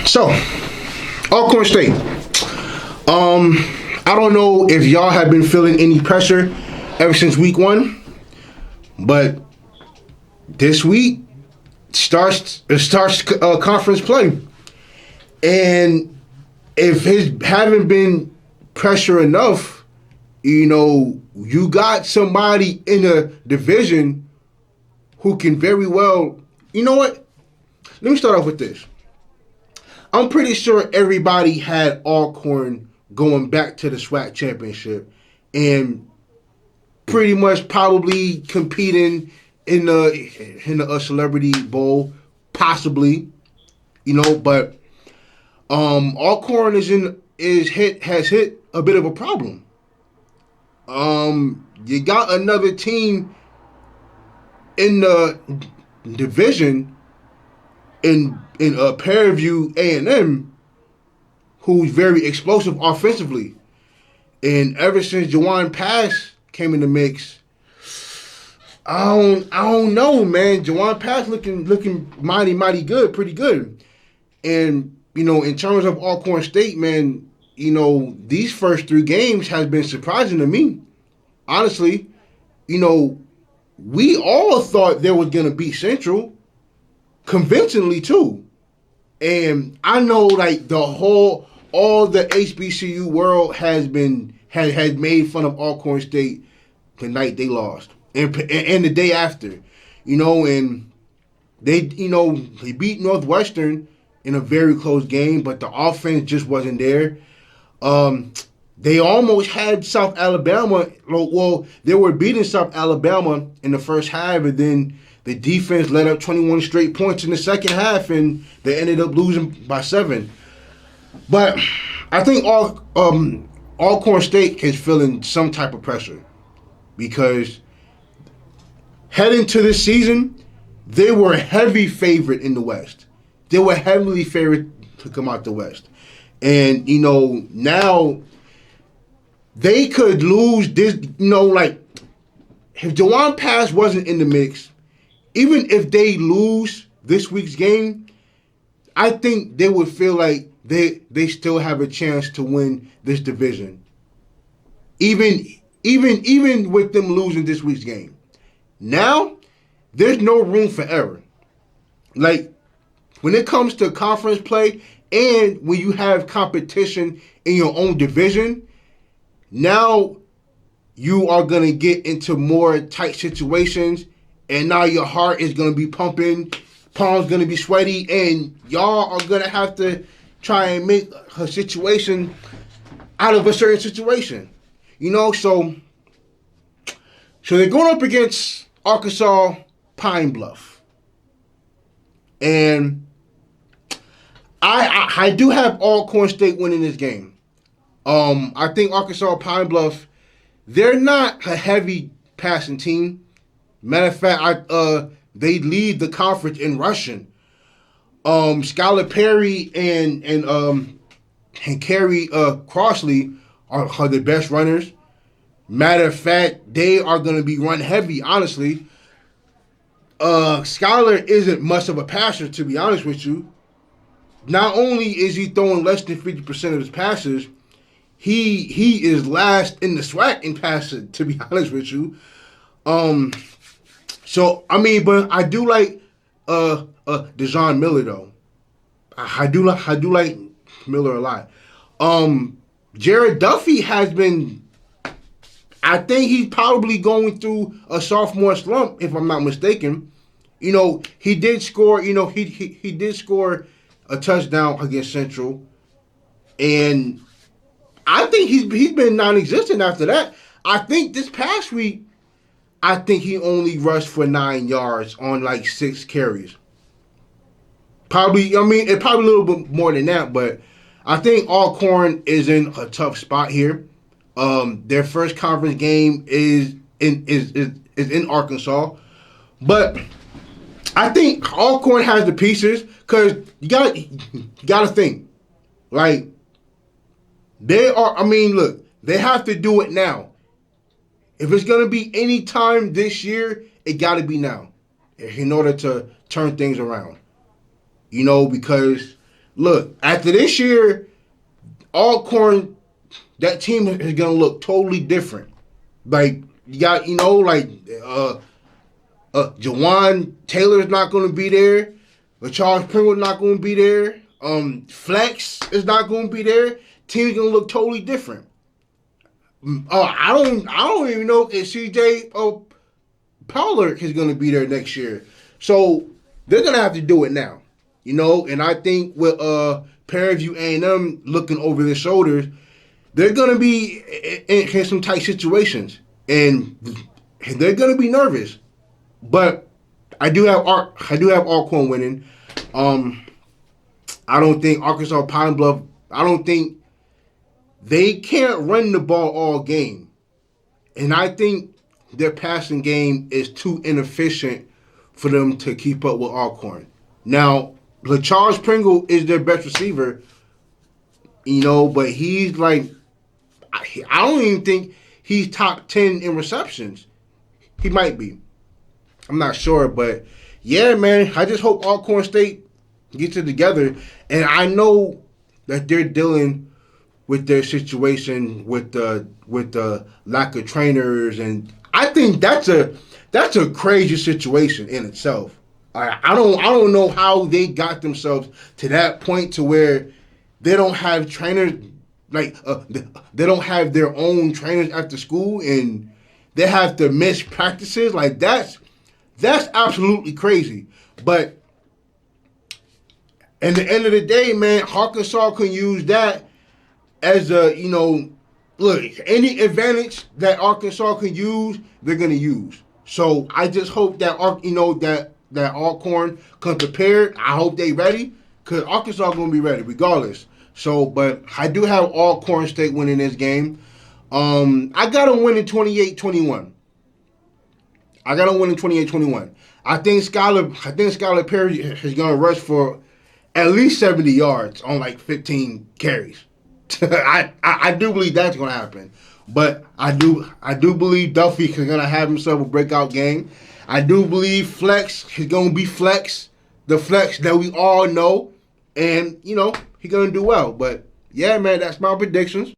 So, Alcorn State. I don't know if y'all have been feeling any pressure ever since week one, but this week starts conference play, and if it haven't been pressure enough, you got somebody in a division who can very well. You know what? Let me start off with this. I'm pretty sure everybody had Alcorn going back to the SWAC championship and pretty much probably competing in the Celebrity Bowl, possibly. But Alcorn has hit a bit of a problem. You got another team in the division in Pairview A&M, who's very explosive offensively, and ever since Jawan Pass came in the mix, I don't know, man. Jawan Pass looking mighty good, pretty good, and in terms of Alcorn State, man, these first three games has been surprising to me, honestly. We all thought they was gonna beat Central, convincingly too. And I know all the HBCU world has made fun of Alcorn State the night they lost and the day after, and they beat Northwestern in a very close game, but the offense just wasn't there. They almost had South Alabama. Well, they were beating South Alabama in the first half, and then the defense let up 21 straight points in the second half, and they ended up losing by 7. But I think Alcorn State is feeling some type of pressure because heading to this season, they were a heavy favorite in the West. They were heavily favored to come out the West. And, now they could lose this, if Jawan Pass wasn't in the mix, even if they lose this week's game, I think they would feel like they still have a chance to win this division. Even with them losing this week's game. Now, there's no room for error. When it comes to conference play and when you have competition in your own division, now you are going to get into more tight situations, and now your heart is going to be pumping, palms going to be sweaty, and y'all are going to have to try and make a situation out of a certain situation. So they're going up against Arkansas Pine Bluff. And I do have Alcorn State winning this game. I think Arkansas Pine Bluff, they're not a heavy passing team. Matter of fact, they lead the conference in rushing. Skylar Perry and Kerry Crossley are the best runners. Matter of fact, they are going to be run heavy, honestly. Skylar isn't much of a passer, to be honest with you. Not only is he throwing less than 50% of his passes, he is last in the SWAC in passing, to be honest with you. But I do like Dejon Miller though. I do like Miller a lot. Jared Duffy has been. I think he's probably going through a sophomore slump, if I'm not mistaken. He did score. He did score a touchdown against Central, and I think he's been non-existent after that. I think this past week, he only rushed for 9 yards on 6 carries. Probably a little bit more than that, but I think Alcorn is in a tough spot here. Their first conference game is in Arkansas, but I think Alcorn has the pieces because you gotta think they are. Look, they have to do it now. If it's gonna be any time this year, it gotta be now in order to turn things around. Because look, after this year, Alcorn, that team is gonna look totally different. Like you got, Jawan Taylor's not gonna be there. Charles Pringle's not gonna be there. Flex is not gonna be there. Team's gonna look totally different. I don't even know if CJ Pollard is gonna be there next year. So they're gonna have to do it now, And I think with Prairie A&M looking over their shoulders, they're gonna be in some tight situations, and they're gonna be nervous. But I do have Alcorn winning. I don't think Arkansas Pine Bluff. I don't think they can't run the ball all game, and I think their passing game is too inefficient for them to keep up with Alcorn. Now, LaCharles Pringle is their best receiver, but he's like, I don't even think he's top 10 in receptions. He might be. I'm not sure, but yeah, man, I just hope Alcorn State gets it together. And I know that they're dealing with their situation with the lack of trainers, and I think that's a crazy situation in itself. I don't know how they got themselves to that point to where they don't have trainers, they don't have their own trainers after school, and they have to miss practices. Like that's absolutely crazy. But at the end of the day, man, Arkansas can use that as look, any advantage that Arkansas can use, they're gonna use. So I just hope that that Alcorn comes prepared. I hope they ready, because Arkansas gonna be ready regardless. So, but I do have Alcorn State winning this game. I got them winning 28-21. I think Skylar Perry is gonna rush for at least 70 yards on like 15 carries. I do believe that's gonna happen. But I do believe Duffy is gonna have himself a breakout game. I do believe Flex is gonna be the Flex that we all know, and he's gonna do well. But yeah, man, that's my predictions.